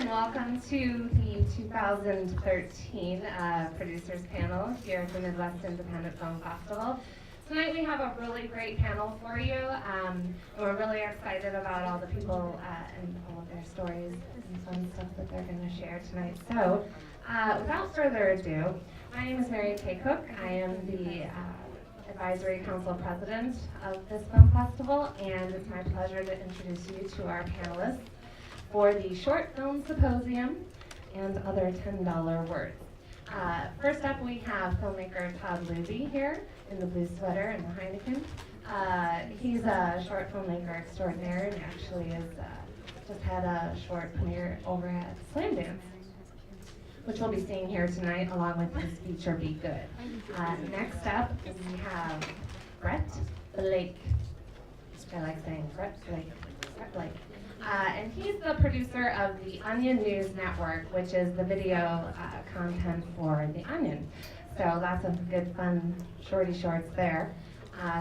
and welcome to the 2013 Producers Panel here at the Midwest Independent Film Festival. Tonight we have a really great panel for you. We're really excited about all the people and all of their stories and fun stuff that they're going to share tonight. So, without further ado, my name is Mary Kay Cook. I am the Advisory Council President of this film festival, and it's my pleasure to introduce you to our panelists for the Short Film Symposium and other $10 words. First up, we have filmmaker Todd Looby here in the blue sweater and the Heineken. He's a short filmmaker extraordinaire and actually has just had a short premiere over at Slam Dance, which we'll be seeing here tonight along with his feature Be Good. Next up, we have Brett Blake. I like saying Brett Blake. Brett Blake. And he's the producer of the Onion News Network, which is the video content for The Onion. So lots of good fun shorty shorts there.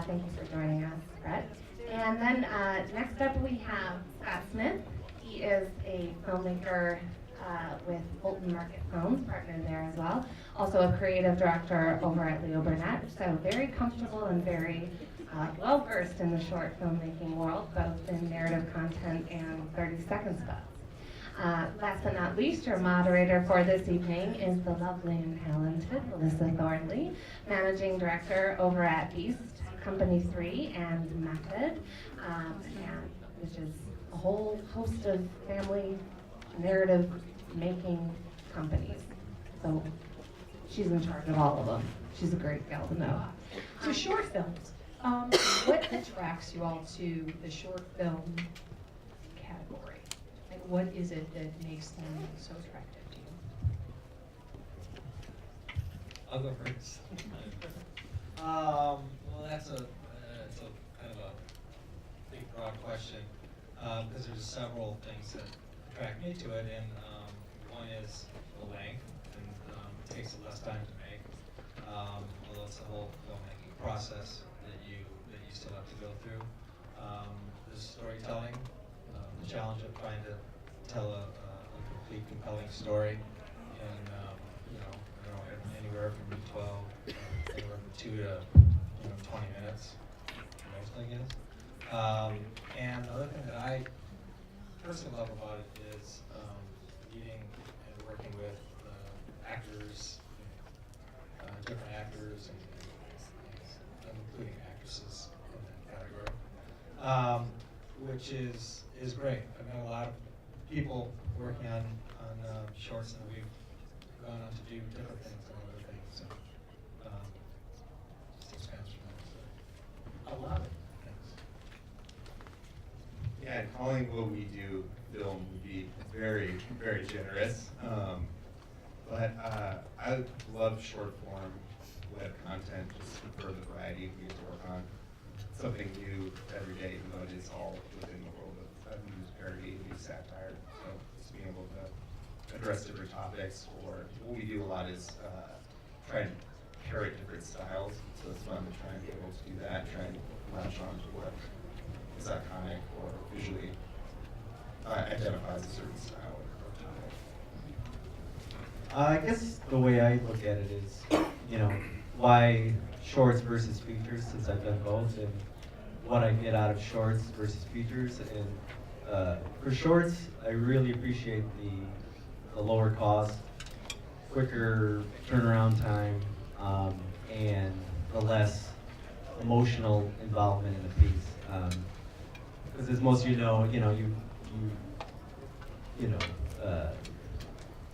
Thank you for joining us, Brett. And then next up we have Scott Smith. He is a filmmaker with Fulton Market Films, partner there as well. Also a creative director over at Burnett. So very comfortable and very well-versed in the short filmmaking world, both in narrative content and 30-second spots. Last but not least, your moderator for this evening is the lovely and talented Melissa Thornley, managing director over at Beast, Company 3, and Method, which is a whole host of family narrative making companies. So she's in charge of all of them. She's a great gal to know. So short films. What attracts you all to the short film category? Like, what is it that makes them so attractive to you? I'll go first. Well, that's a kind of a big, broad question because there's several things that attract me to it, and one is the length, and it takes less time to make, although it's the whole filmmaking process that you still have to go through. The storytelling, the challenge of trying to tell a complete, compelling story in anywhere from 2 to 20 minutes, mostly, I guess. And the other thing that I personally love about it is meeting and working with actors, different actors, and including actresses in that category, which is great. I've met a lot of people working on shorts, and we've gone on to do different things and other things. So just expands from that. So I love it. Yeah, and calling what we do film would be very, very generous. But I love short form web content just for the variety we get to work on. Something new every day, even though it is all within the world of news parody, news satire. So just being able to address different topics, or what we do a lot is try and parrot different styles. So it's fun to try and be able to do that, try and latch on to what is iconic or visually identifies a certain style or topic. I guess the way I look at it is, why shorts versus features, since I've done both, and what I get out of shorts versus features. And for shorts, I really appreciate the lower cost, quicker turnaround time, and the less emotional involvement in the piece. Because as most of you know,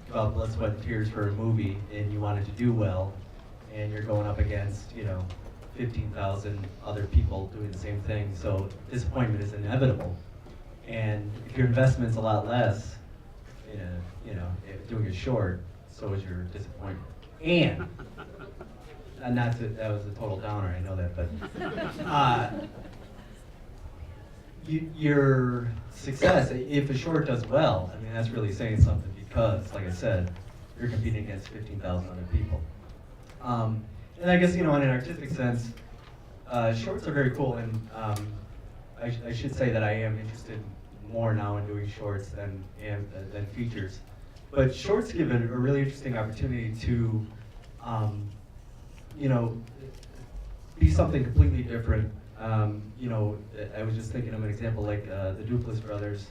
develop blood, sweat, and tears for a movie, and you want it to do well, and you're going up against 15,000 other people doing the same thing. So disappointment is inevitable. And if your investment's a lot less, doing a short, so is your disappointment. And that was a total downer, I know that, but your success, if a short does well, I mean, that's really saying something, because, like I said, you're competing against 15,000 other people. And I guess, in an artistic sense, shorts are very cool, and I should say that I am interested more now in doing shorts than features. But shorts give a really interesting opportunity to, you know, be something completely different. You know, I was just thinking of an example like the Duplass brothers.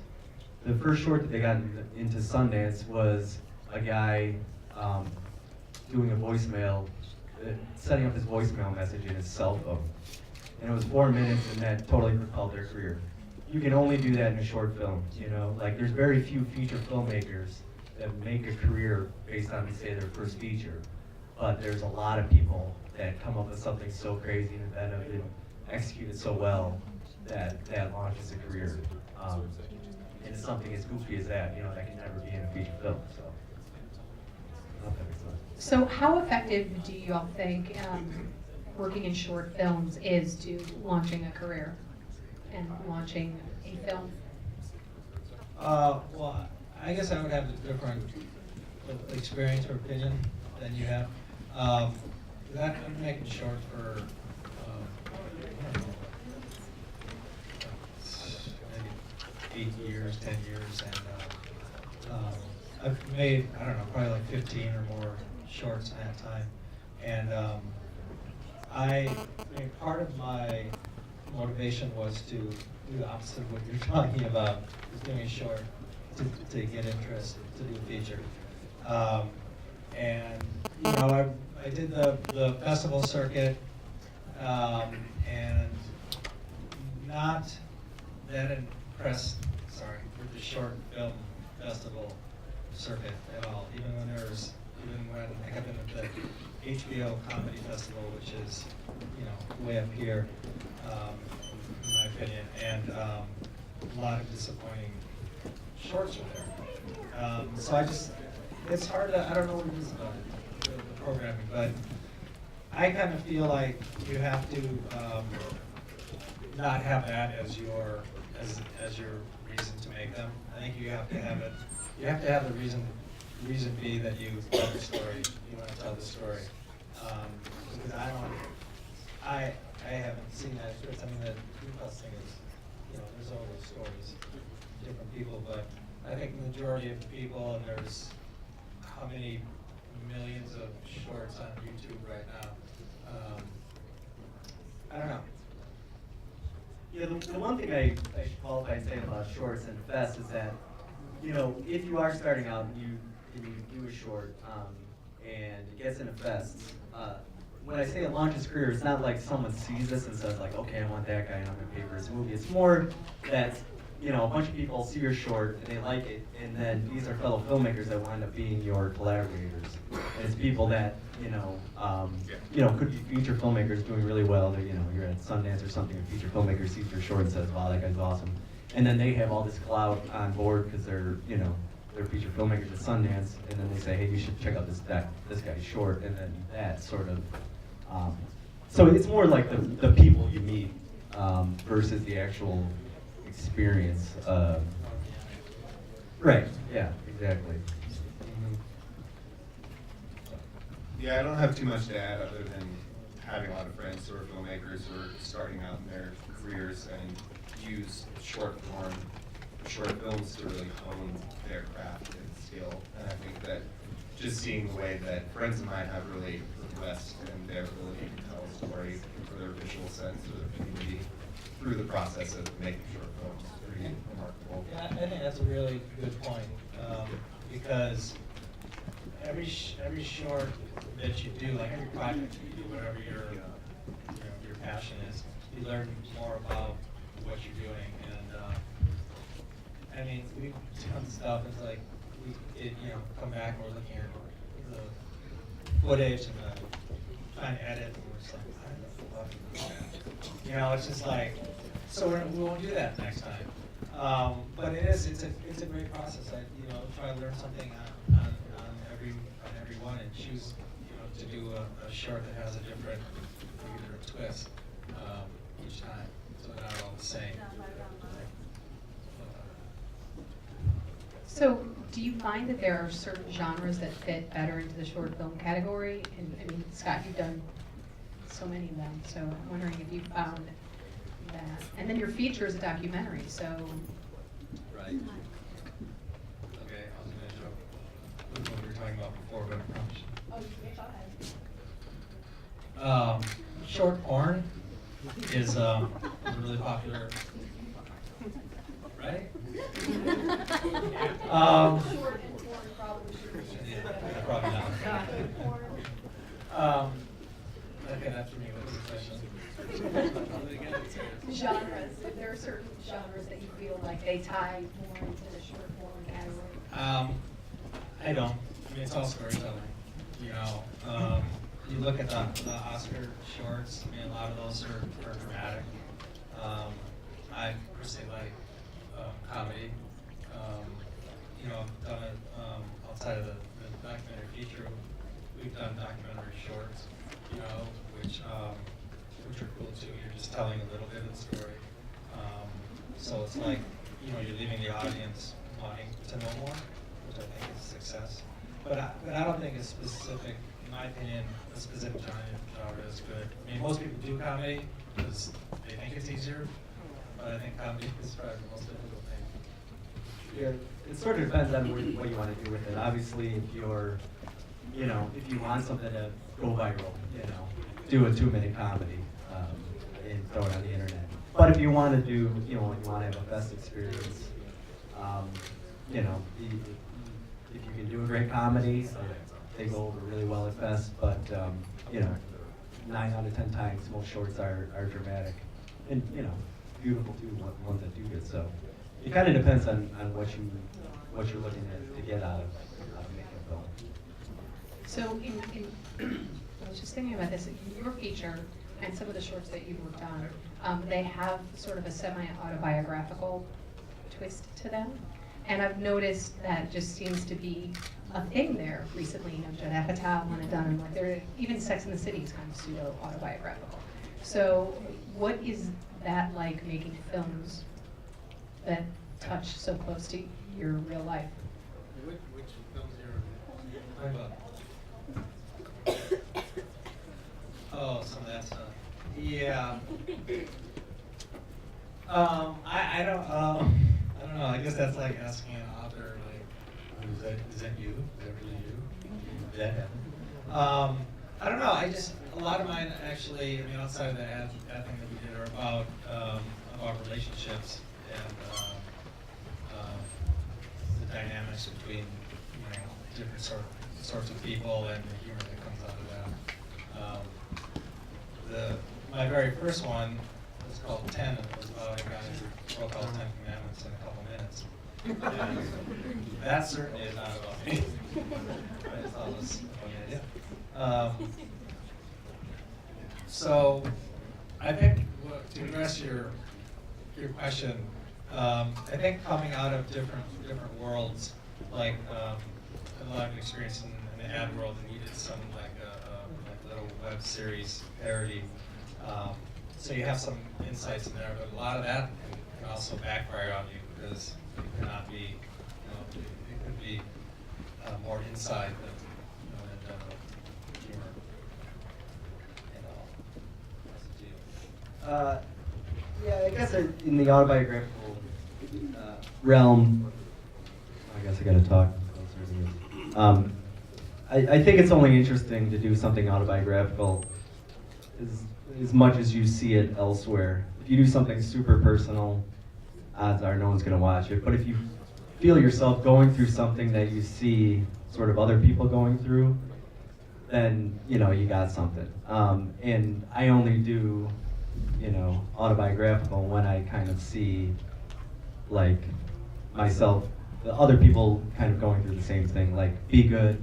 The first short that they got into Sundance was a guy doing a voicemail, setting up his voicemail message in his cell phone. And it was 4 minutes, and that totally propelled their career. You can only do that in a short film, you know? Like, there's very few feature filmmakers that make a career based on, say, their first feature. But there's a lot of people that come up with something so crazy and inventive and execute it so well that launches a career. And it's something as goofy as that, you know, that can never be in a feature film, so. I hope that makes sense. So how effective do you all think working in short films is to launching a career and launching a film? Well, I guess I would have a different experience or opinion than you have. I've been making shorts for I don't know, maybe 8 years, 10 years, and I've made, I don't know, probably like 15 or more shorts in that time. And I mean, part of my motivation was to do the opposite of what you're talking about, is doing a short to get interest, to do a feature. And, you know, I did the festival circuit, and not that impressed, with the short film festival circuit at all. Even when I have been at the HBO Comedy Festival, which is, you know, way up here, in my opinion, and a lot of disappointing shorts were there. So it's hard to, I don't know what it is about the programming, but I kind of feel like you have to not have that as your reason to make them. I think you have to have it. You have to have the reason be that you tell the story. You want to tell the story. Because I haven't seen that experience. I mean, the Duplass thing is, you know, there's all those stories, different people, but I think the majority of people, and there's how many millions of shorts on YouTube right now. I don't know. Yeah, the one thing I should qualify and say about shorts and fest is that, you know, if you are starting out and you do a short and it gets in a fest, when I say it launches career, it's not like someone sees this and says like, okay, I want that guy and I'm gonna pay for his movie. It's more that, you know, a bunch of people see your short and they like it, and then these are fellow filmmakers that wind up being your collaborators. And it's people that, you know, could be feature filmmakers doing really well. They're, you know, you're at Sundance or something, a feature filmmaker sees your short and says, wow, that guy's awesome. And then they have all this clout on board because they're, you know, they're feature filmmakers at Sundance, and then they say, hey, you should check out this guy's short, and then that sort of, so it's more like the people you meet versus the actual experience. Right, yeah, exactly. Yeah, I don't have too much to add other than having a lot of friends who are filmmakers who are starting out in their careers and use short films to really hone their craft and skill. And I think that just seeing the way that friends of mine have really progressed in their ability to tell a story for their visual sense of the community through the process of making short films is pretty remarkable. Yeah, I think that's a really good point, because every short that you do, like every project you do, whatever your passion is, you learn more about what you're doing. And I mean, we've done stuff. It's like come back and we're looking at the footage and trying to edit, and we're just like, I don't know what the fuck is that? You know, it's just like, so we won't do that next time. But it's a great process. I try to learn something on every one and choose to do a short that has a different twist each time, so they're not all the same. So do you find that there are certain genres that fit better into the short film category? And I mean, Scott, you've done so many of them, so I'm wondering if you found that. And then your feature is a documentary, so right? Okay, I was gonna joke with what we were talking about before, but I probably should. Oh, go ahead. Short porn is a really popular, right? Yeah, probably not. Okay, that's for me. What's the question? Genres, if there are certain genres that you feel like they tie more into the short form category. I don't. I mean, it's all storytelling. You know, you look at the Oscar shorts. I mean, a lot of those are dramatic. I personally like comedy. You know, I've done it outside of the documentary feature. We've done documentary shorts. You know, which are cool too. You're just telling a little bit of the story. So it's like, you know, you're leaving the audience wanting to know more, which I think is success. But I don't think it's specific, in my opinion, a specific genre is good. I mean, most people do comedy because they think it's easier, but I think comedy is probably the most difficult thing. Yeah, it sort of depends on what you want to do with it. Obviously, if you're, you know, if you want something to go viral, you know, do a 2-minute comedy and throw it on the internet. But if you want to do, you know, you want to have a best experience, you know, if you can do a great comedy, they go over really well at fest. But you know, 9 out of 10 times, most shorts are dramatic, and you know, beautiful too. Ones that do good. So it kind of depends on what you're looking at to get out of making a film. So I was just thinking about this, your feature and some of the shorts that you've worked on, they have sort of a semi-autobiographical twist to them. And I've noticed that just seems to be a thing there recently. You know, Judd Apatow wanted done, like even Sex and the City is kind of pseudo-autobiographical. So what is that like, making films that touch so close to your real life? Which films are you talking about? Oh, some of that stuff. Yeah. I don't know. I guess that's like asking an author, like, is that you? Is that really you? Yeah. I don't know. A lot of mine actually, I mean, outside of the ad thing that we did, are about relationships and the dynamics between, you know, different sorts of people and the humor that comes out of that. My very first one was called 10, and it was about a guy who broke all 10 commandments in a couple minutes. And that certainly is not about me. I just thought it was a funny idea. So I think to address your question, I think coming out of different worlds, like a lot of experience in the ad world, and we did some like little web series parody. So you have some insights in there, but a lot of that can also backfire on you because it cannot be, you know, it could be more inside than humor. Yeah, I guess in the autobiographical realm, I guess I gotta talk. I think it's only interesting to do something autobiographical as much as you see it elsewhere. If you do something super personal, odds are no one's gonna watch it. But if you feel yourself going through something that you see sort of other people going through, then you know you got something. And I only do, you know, autobiographical when I kind of see like myself, the other people kind of going through the same thing. Like, be good.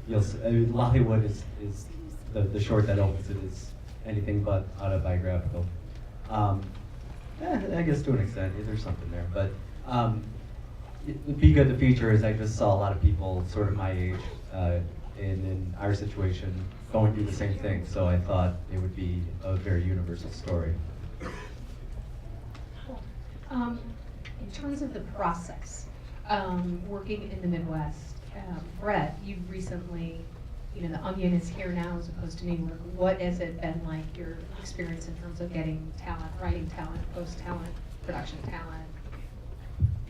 Lollywood is the short that opens it is anything but autobiographical. I guess to an extent, there's something there. But Be Good, the feature is I just saw a lot of people sort of my age in our situation going through the same thing. So I thought it would be a very universal story. In terms of the process, working in the Midwest, Brett, you recently, you know, The Onion is here now as opposed to New York. What has it been like, your experience in terms of getting talent, writing talent, post talent, production talent?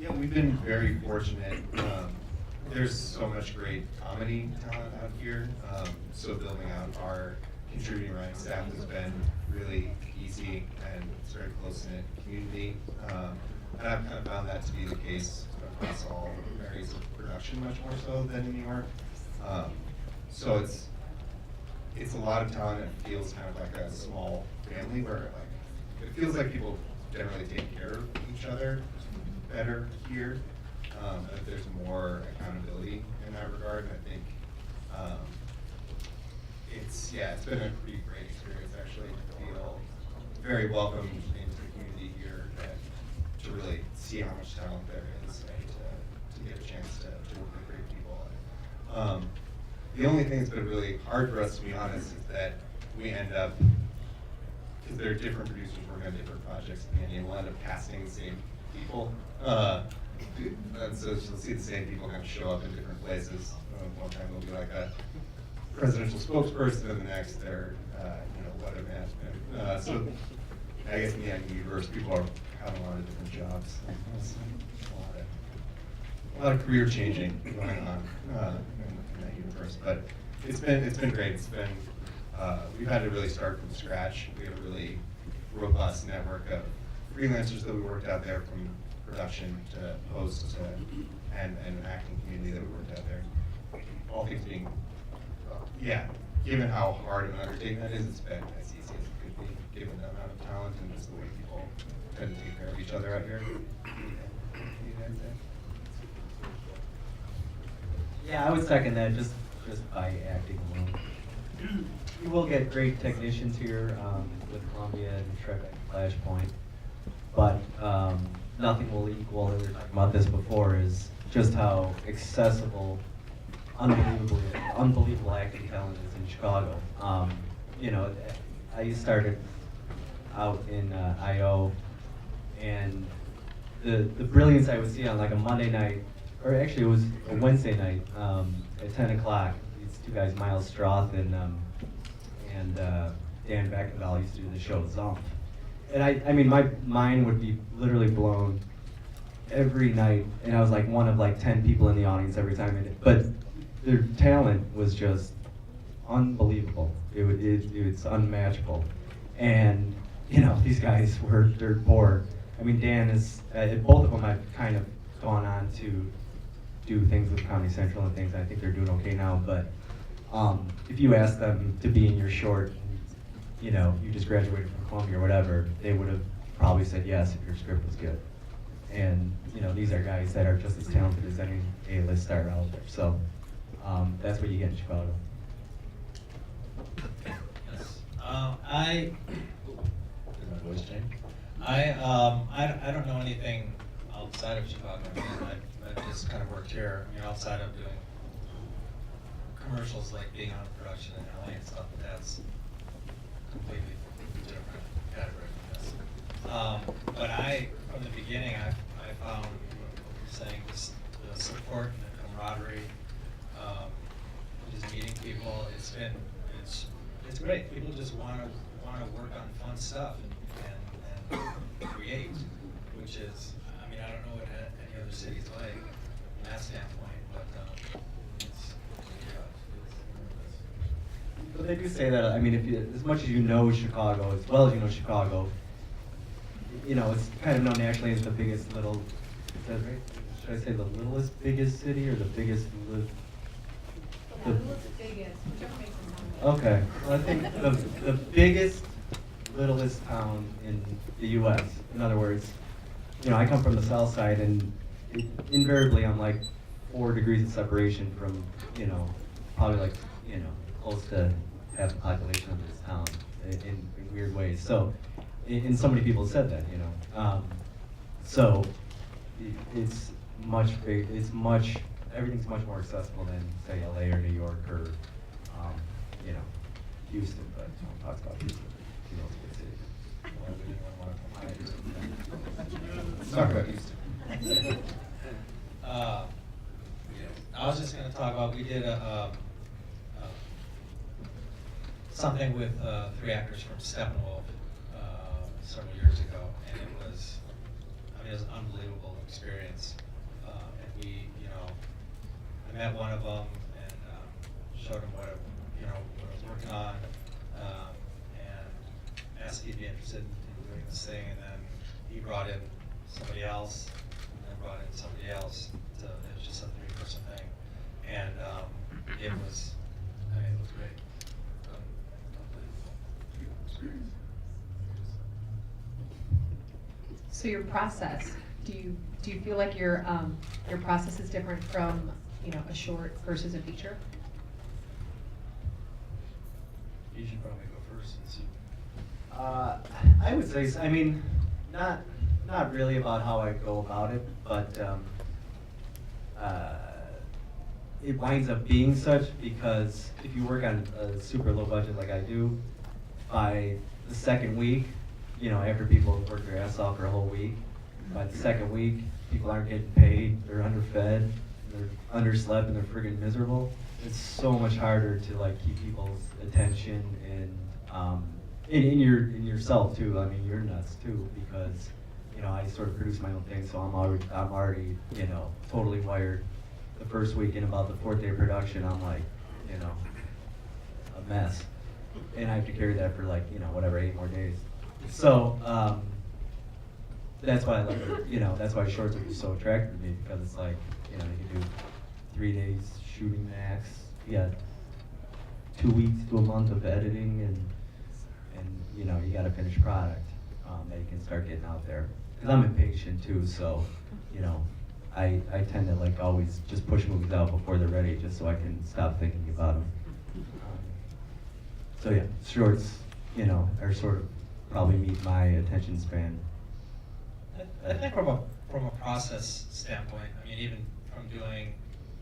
Yeah, we've been very fortunate. There's so much great comedy talent out here. So building out our contributing writing staff has been really easy, and it's a very close-knit community. And I've kind of found that to be the case across all areas of production, much more so than in New York. So it's a lot of talent. It feels kind of like a small family where like it feels like people generally take care of each other better here. That there's more accountability in that regard. I think it's been a pretty great experience actually. I feel very welcomed into the community here and to really see how much talent there is and to get a chance to work with great people. The only thing that's been really hard for us, to be honest, is that we end up, because there are different producers working on different projects, and we'll end up casting the same people. And so you'll see the same people kind of show up in different places. One time they'll be like a presidential spokesperson, and the next they're, weather management. So I guess in the end, universe, people are having a lot of different jobs. A lot of career changing going on in that universe, but it's been great. It's been we've had to really start from scratch. We have a really robust network of freelancers that we worked out there, from production to post to and an acting community that we worked out there. All things being, given how hard of an undertaking that is, it's been as easy as it could be, given the amount of talent and just the way people tend to take care of each other out here. Yeah, I would second that just by acting alone. You will get great technicians here with Columbia and Trek Flashpoint, but nothing will equal, and we were talking about this before, is just how accessible, unbelievable acting talent is in Chicago. I started out in I.O., and the brilliance I would see on like a Monday night, or actually it was a Wednesday night at 10 o'clock. These two guys, Miles Stroth and Dan Beckendahl, used to do the show Zumpf. And I mean, my mind would be literally blown every night, and I was like one of like 10 people in the audience every time. But their talent was just unbelievable. It's unmatchable. And these guys were dirt poor. I mean, Dan is, both of them have kind of gone on to do things with Comedy Central and things. I think they're doing okay now, but if you ask them to be in your short, you just graduated from Columbia or whatever, they would have probably said yes if your script was good. And these are guys that are just as talented as any A-list star out there. So that's what you get in Chicago. Yes. Did my voice change? I don't know anything outside of Chicago. I just kind of worked here, outside of doing commercials, like being on production in LA and stuff. But that's completely different category from this. But from the beginning, I found, saying, just the support and the camaraderie, just meeting people. It's great. People just want to work on fun stuff and create, which is, I don't know what any other city's like from that standpoint, but But they do say that, if you, as much as you know Chicago, as well as you know Chicago, it's kind of known nationally as the biggest is that right? Should I say the littlest biggest city, or the biggest The biggest, whichever makes it sound good. Okay, well, I think the biggest, littlest town in the U.S. In other words, I come from the south side, and invariably I'm like 4 degrees of separation from, probably like, close to half the population of this town in weird ways. So, and so many people said that, so it's much big. Everything's much more accessible than, say, LA or New York or, Houston. But no one talks about Houston. let's talk about Houston. I was just going to talk about, we did something with 3 actors from Steppenwolf several years ago, and it was mean, it was an unbelievable experience. And we, you know, I met one of them and showed him what I was working on, and asked if he'd be interested in doing this thing. And then he brought in somebody else, and then brought in somebody else. It was just a 3-person thing, and it was great. Unbelievable. So your process, do you feel like your process is different from, you know, a short versus a feature? You should probably go first and see. I would say, I mean, not really about how I go about it, but it winds up being such because if you work on a super low budget like I do, by the second week, you know, after people have worked their ass off for a whole week, by the second week, people aren't getting paid, they're underfed, they're underslept, and they're friggin' miserable. It's so much harder to like keep people's attention and in yourself too. I mean, you're nuts too because, you know, I sort of produce my own thing, so I'm already, you know, totally wired. The first week and about the 4th day of production, I'm like, you know, a mess, and I have to carry that for like, you know, whatever, 8 more days. So that's why I like it, you know, that's why shorts are so attractive to me because it's like, you know, you can do 3 days shooting max, you got 2 weeks to a month of editing, and you know, you got a finished product that you can start getting out there. Because I'm impatient too, so you know, I tend to like always just push movies out before they're ready, just so I can stop thinking about them. So yeah, shorts, you know, are sort of probably meet my attention span. I think from a process standpoint, I mean, even from doing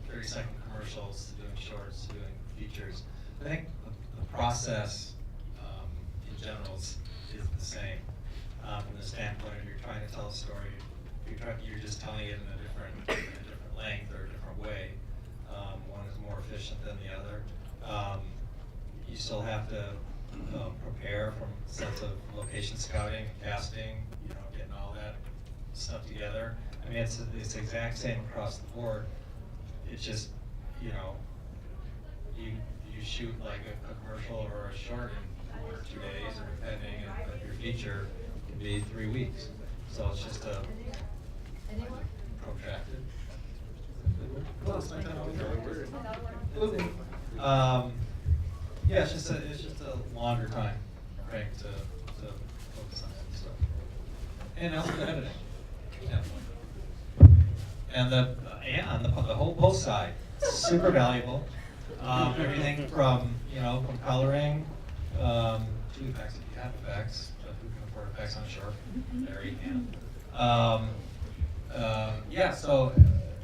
30-second commercials to doing shorts to doing features, I think the process in general is the same. From the standpoint of you're trying to tell a story, you're just telling it in a different length or a different way. One is more efficient than the other. You still have to prepare from a sense of location scouting, casting, you know, getting all that stuff together. I mean, it's the exact same across the board. It's just, you know, you shoot like a commercial or a short in 1 or 2 days, or depending, and your feature can be 3 weeks. So it's just a protracted. Yeah, it's just a longer time, right, to focus on that stuff. And also the editing. Yeah. And the whole post side, super valuable. Everything from, you know, from coloring to effects, if you have effects, who can afford effects on short, there you can. Yeah, so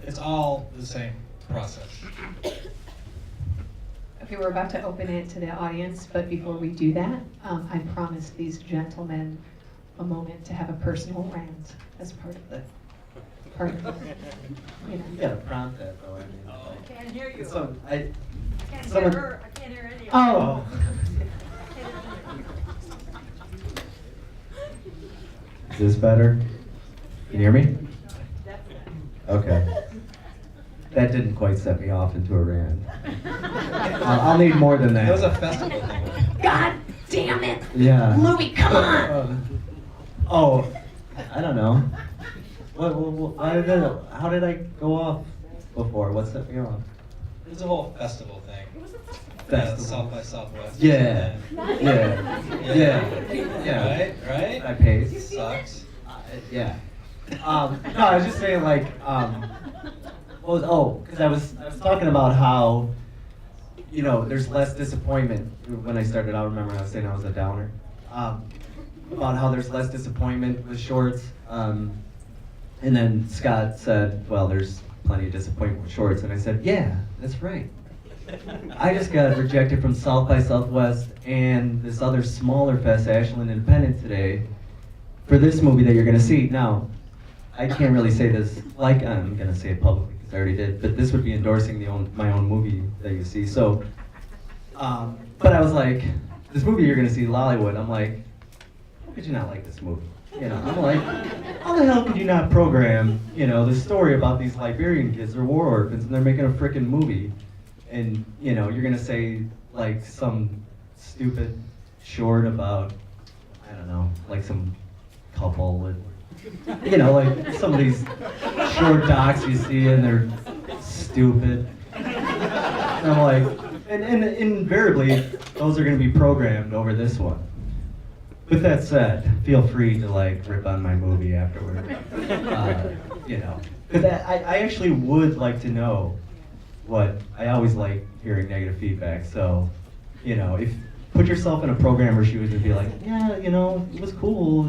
it's all the same process. Okay, we're about to open it to the audience, but before we do that, I promised these gentlemen a moment to have a personal rant as part of the, you know. You gotta prompt that though. I mean, I can't hear you. I Can't someone- hear her. I can't hear any of you. Oh. Is this better? Can you hear me? Okay. That didn't quite set me off into a rant. I'll need more than that. It was a festival thing. God damn it! Yeah. Louie, come on! Oh, I don't know. How did I go off before? What set me off? It was a whole festival thing. Festival. South by Southwest. Yeah. And Yeah. Yeah. Right? I paid. Sucks. Yeah. No, I was just saying like, because I was talking about how, you know, there's less disappointment when I started out. Remember I was saying I was a downer? About how there's less disappointment with shorts. And then Scott said, well, there's plenty of disappointment with shorts. And I said, yeah, that's right. I just got rejected from South by Southwest and this other smaller fest, Ashland Independent, today for this movie that you're going to see. Now, I can't really say this like I'm going to say it publicly because I already did, but this would be endorsing my own movie that you see. So, but I was like, this movie you're going to see, Lollywood, I'm like, how could you not like this movie? I'm like, how the hell could you not program, the story about these Liberian kids, they're war orphans, and they're making a freaking movie, and, you're gonna say, like, some stupid short about, I don't know, like some couple, and, like some of these short docs you see, and they're stupid. And I'm like, and invariably, those are gonna be programmed over this one. With that said, feel free to like rip on my movie afterward. Because I actually would like to know what, I always like hearing negative feedback. So, if put yourself in a programmer's shoes and be like, yeah, it was cool.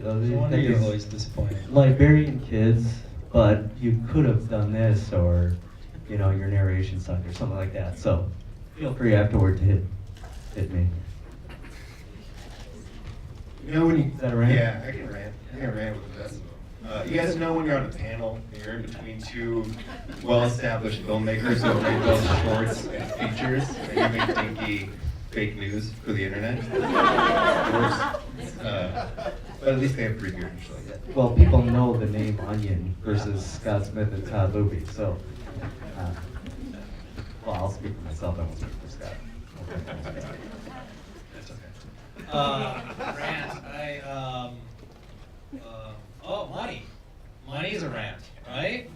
So when are you always disappointed? Liberian kids, but you could have done this, or your narration sucked, or something like that. So, feel free afterward to hit me. When you, Is that a rant? Yeah, I can rant with the best of them. You guys know when you're on a panel and you're in between two well-established filmmakers who make those shorts and features, and you make dinky fake news for the internet? But at least they have free beer usually. Well, people know the name Onion versus Scott Smith and Todd Looby, so. Well, I'll speak for myself, I won't speak for Scott. That's okay. Rant. Oh, money. Money's a rant, right?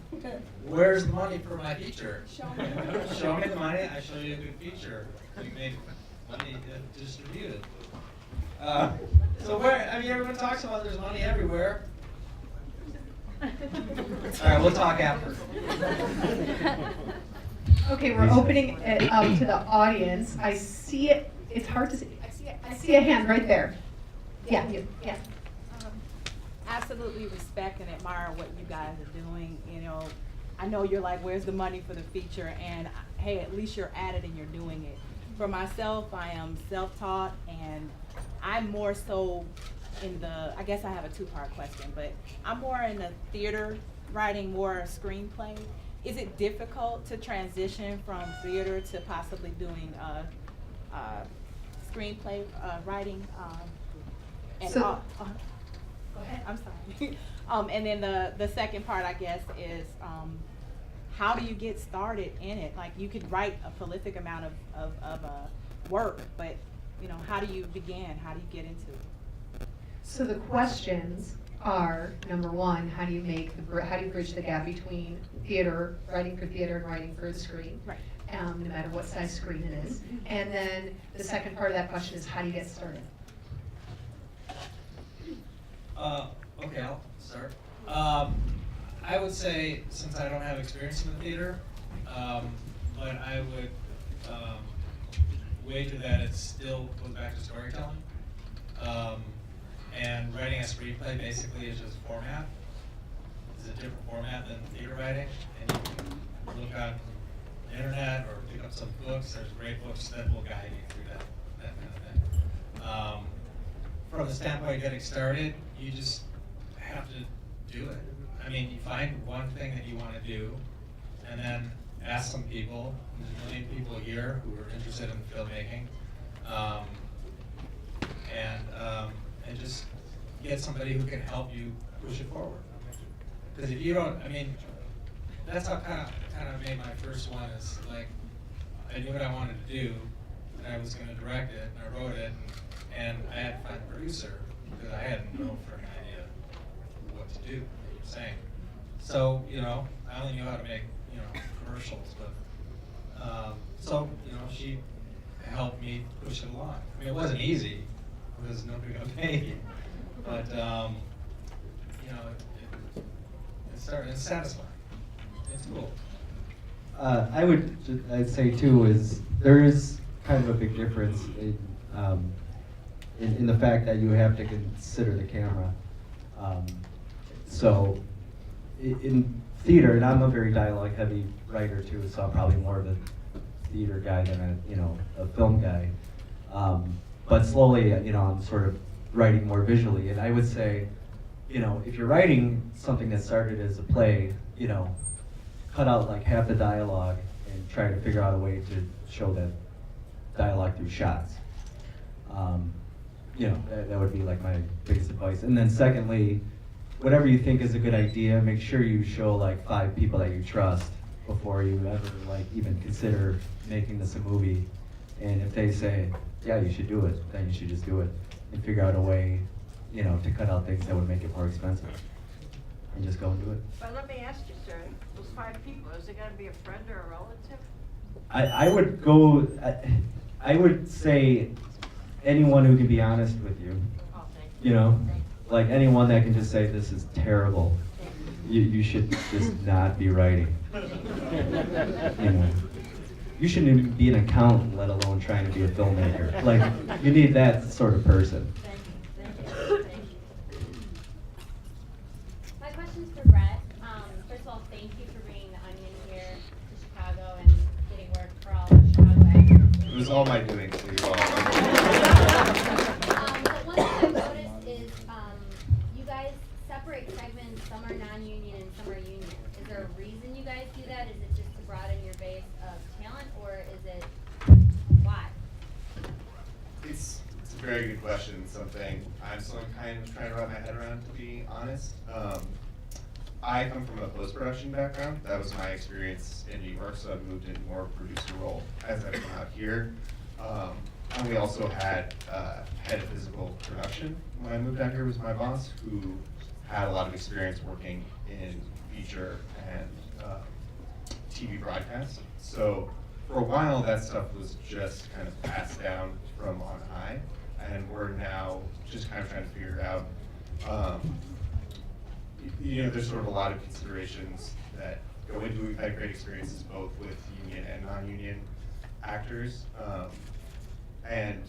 Where's the money for my feature? Show me the money. I show you a good feature. We make money distributed. So everyone talks about there's money everywhere. All right, we'll talk after. Okay, we're opening it up to the audience. I see it. It's hard to see. I see a hand right there. Yeah, you. Yeah. Absolutely respect and admire what you guys are doing. I know you're like, where's the money for the feature? And hey, at least you're at it and you're doing it. For myself, I am self-taught, and I'm more so in I guess I have a two-part question, but I'm more in the theater writing, more screenplay. Is it difficult to transition from theater to possibly doing screenplay writing? So- Go ahead, I'm sorry. And then the second part, I guess, is how do you get started in it? Like, you could write a prolific amount of work, but how do you begin? How do you get into it? So the questions are, number one, how do you bridge the gap between theater, writing for theater, and writing for the screen? Right. No matter what size screen it is. And then the second part of that question is, how do you get started? Okay, I'll start. I would say, since I don't have experience in the theater, but I would wager that it still goes back to storytelling. And writing a screenplay basically is just format. It's a different format than theater writing, and you can look on the internet or pick up some books. There's great books that will guide you through that kind of thing. From the standpoint of getting started, you just have to do it. I mean, you find one thing that you want to do, and then ask some people. There's a million people here who are interested in filmmaking, and just get somebody who can help you push it forward. Because if you don't, that's how kind of made my first one. Is like, I knew what I wanted to do, and I was going to direct it, and I wrote it, and I had to find a producer because I had no freaking idea what to do. What you're saying. So I only knew how to make commercials, but she helped me push it along. It wasn't easy because nobody got paid, but it's satisfying. It's cool. I'd say too is there is kind of a big difference in the fact that you have to consider the camera. So in theater, and I'm a very dialogue heavy writer too, so I'm probably more of a theater guy than a film guy. But slowly, I'm sort of writing more visually, and I would say, if you're writing something that started as a play, cut out like half the dialogue and try to figure out a way to show that dialogue through shots. you know, that would be like my biggest advice. And then secondly, whatever you think is a good idea, make sure you show like 5 people that you trust before you ever like even consider making this a movie. And if they say, yeah, you should do it, then you should just do it and figure out a way, you know, to cut out things that would make it more expensive. And just go and do it. But let me ask you, sir, those 5 people, is it gonna be a friend or a relative? I would go, I would say anyone who can be honest with you, Oh, thank you. you know? Thank you. Like anyone that can just say, this is terrible. You should just not be writing. You know? You shouldn't even be an accountant, let alone trying to be a filmmaker. Like, you need that sort of person. Thank you, thank you, thank you. My question's for Brett. First of all, thank you for bringing the Onion here to Chicago and getting work for all the Chicago actors. It was all my doing, so you're all. But one thing I've noticed is you guys separate segments. Some are non-union and some are union. Is there a reason you guys do that? Is it just to broaden your base of talent, or is it why? It's a very good question, something I'm still kind of trying to wrap my head around, to be honest. I come from a post-production background. That was my experience in New York, so I've moved into more of a producer role as I've come out here. And we also had head of physical production. When I moved out here was my boss, who had a lot of experience working in feature and TV broadcast. So for a while, that stuff was just kind of passed down from on high, and we're now just kind of trying to figure it out. You know, there's sort of a lot of considerations that go into it. We've had great experiences both with union and non-union actors. And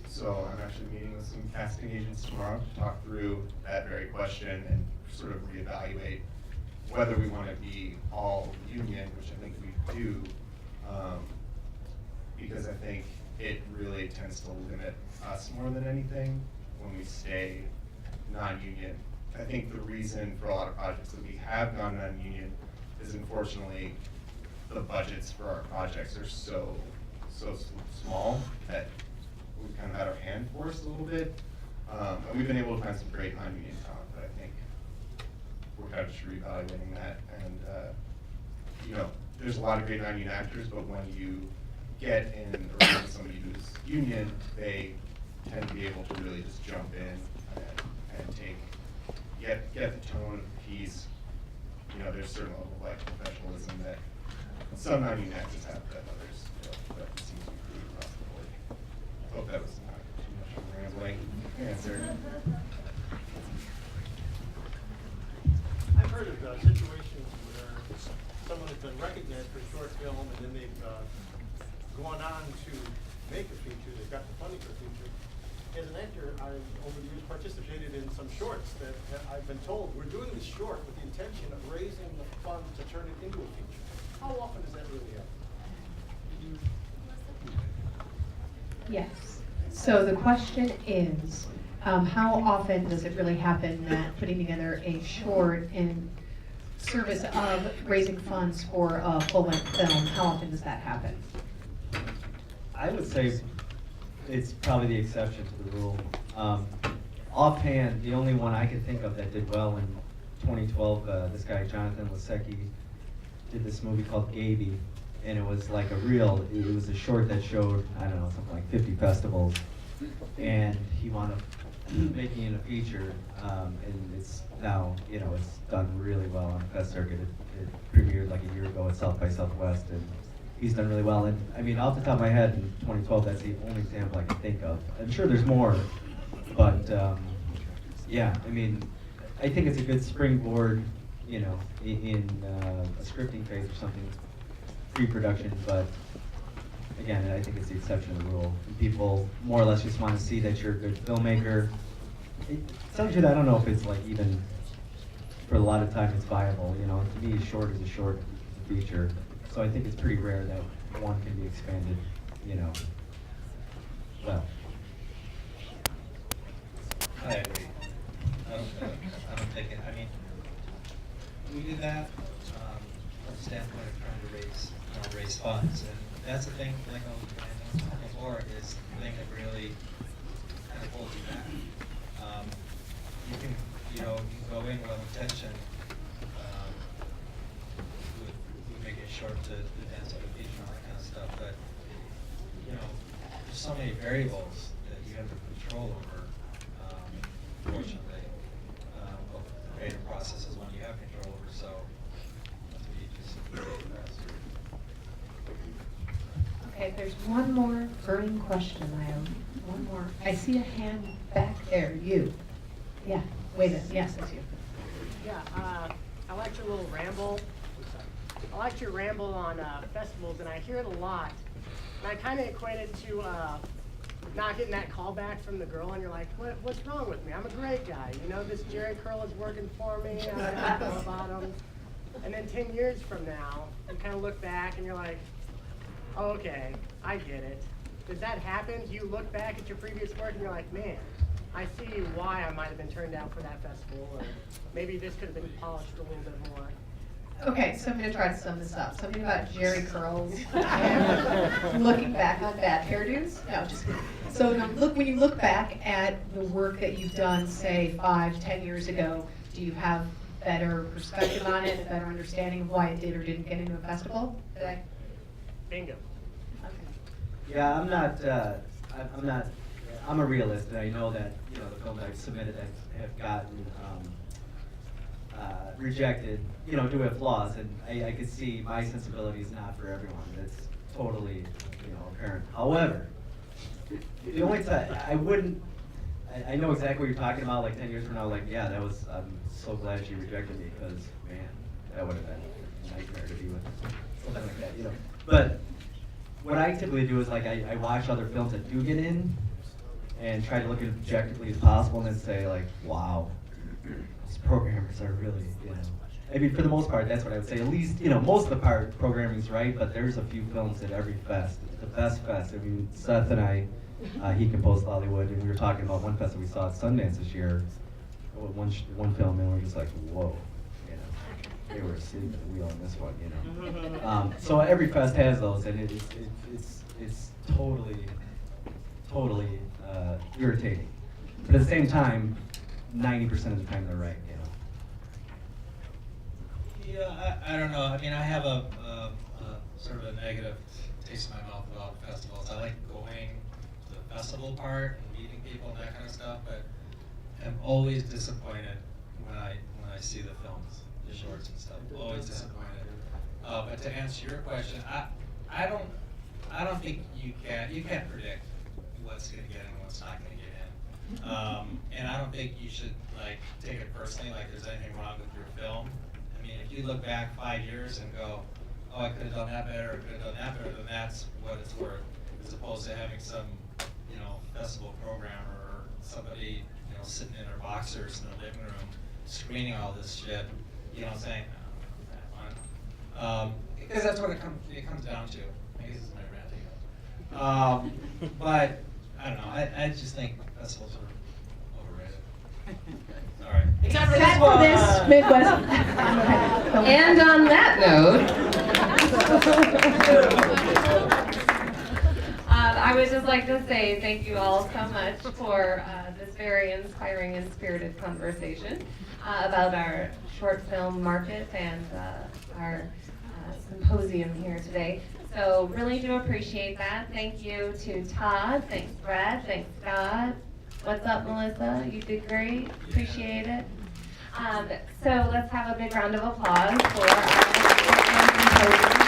so I'm actually meeting with some casting agents tomorrow to talk through that very question and sort of reevaluate whether we want to be all union, which I think we do, because I think it really tends to limit us more than anything when we stay non-union. I think the reason for a lot of projects that we have gone non-union is unfortunately the budgets for our projects are so small that we've kind of had our hand forced a little bit. And we've been able to find some great non-union talent, but I think we're kind of just reevaluating that. And you know, there's a lot of great non-union actors, but when you get in a room with somebody who's union, they tend to be able to really just jump in and get the tone of the piece. You know, there's a certain level of like professionalism that some non-union actors have that others don't, but it seems to be pretty across the board. I hope that was not too much of a rambling answer. I've heard of situations where someone has been recognized for a short film and then they've gone on to make a feature, they've got the funding for a feature. As an actor, I've over the years participated in some shorts that I've been told, we're doing this short with the intention of raising the funds to turn it into a feature. How often does that really happen? Yes. So the question is, how often does it really happen that putting together a short in service of raising funds for a full-length film, how often does that happen? I would say it's probably the exception to the rule. Offhand, the only one I could think of that did well in 2012, this guy Jonathan Lasecki did this movie called Gaby, and it was like it was a short that showed, I don't know, something like 50 festivals, and he wound up making it a feature, and it's now, you know, it's done really well on the fest circuit. It premiered like a year ago at South by Southwest, and he's done really well. And I mean, off the top of my head, in 2012, that's the only example I can think of. I'm sure there's more, but yeah, I mean, I think it's a good springboard, you know, in a scripting phase or something, pre-production. But again, I think it's the exception to the rule. And people more or less just want to see that you're a good filmmaker. Some shit, I don't know if it's like even for a lot of time it's viable. You know, to me, a short is a short feature. So I think it's pretty rare that one can be expanded, you know, well. I agree. I don't think it, I mean, we do that from the standpoint of trying to raise funds. And that's the thing, like I was saying before, is the thing that really kind kind of hold you back. You can, you know, you go in with intention, with making short to advance other feature and all that kind of stuff, but, you know, there's so many variables that you have no control over, fortunately. But the creative process is one you have control over, so that's what you just do best. Okay, there's one more burning question. I have one more. I see a hand back there. You. Yeah, wait a minute. Yes, that's you. Yeah, I liked your little ramble. I liked your ramble on festivals, and I hear it a lot. And I kind of equate it to not getting that call back from the girl, and you're like, what's wrong with me? I'm a great guy. You know, this Jerry curl is working for me. I don't know about him. And then 10 years from now, you kind of look back, and you're like, oh, okay, I get it. Does that happen? Do you look back at your previous work, and you're like, man, I see why I might have been turned down for that festival, or maybe this could have been polished a little bit more. Okay, so I'm going to try to sum this up. Something about Jerry curls and looking back on bad hairdos. No, just kidding. So when you look back at the work that you've done, say 5-10 years ago, do you have better perspective on it, a better understanding of why it did or didn't get into a festival? Bingo. Okay. Yeah, I'm a realist, and I know that, you know, the films I've submitted that have gotten rejected, you know, do have flaws, and I could see my sensibility is not for everyone. That's totally, you know, apparent. However, the only time I know exactly what you're talking about, like 10 years from now, like, yeah, I'm so glad she rejected me, because, man, that would have been a nightmare to be with, something like that, you know. But what I typically do is, like, I watch other films that do get in, and try to look at it objectively as possible, and then say, like, wow, these programmers are really, you know. I mean, for the most part, that's what I would say. At least, you know, most of the part, programming's right, but there's a few films at every fest. The best fest. I mean, Seth and I, he composed Hollywood, and we were talking about one fest that we saw at Sundance this year, one film, and we were just like, whoa, you know. They were asleep at the wheel on this one, you know. So every fest has those, and it's totally irritating. But at the same time, 90% of the time they're right, you know. Yeah, I don't know. I mean, I have a sort of a negative taste in my mouth about festivals. I like going to the festival part and meeting people and that kind of stuff, but I'm always disappointed when I see the films, the shorts and stuff. Always disappointed. But to answer your question, I don't think you can't predict what's going to get in and what's not going to get in. And I don't think you should like take it personally, like there's anything wrong with your film. I mean, if you look back 5 years and go, oh, I could have done that better, or could have done that better, then that's what it's worth, as opposed to having some, you know, festival programmer or somebody, you know, sitting in their boxers in their living room screening all this shit, you know what I'm saying? That fun. Because that's what it comes down to. I guess it's my ranting. But I don't know. I just think festivals are overrated. All right. Except for this Midwest. And on that note, I would just like to say thank you all so much for this very inspiring and spirited conversation about our short film market and our symposium here today. So really do appreciate that. Thank you to Todd. Thanks, Brad. Thanks, Scott. What's up, Melissa? You did great. Appreciate it. So let's have a big round of applause for our symposium.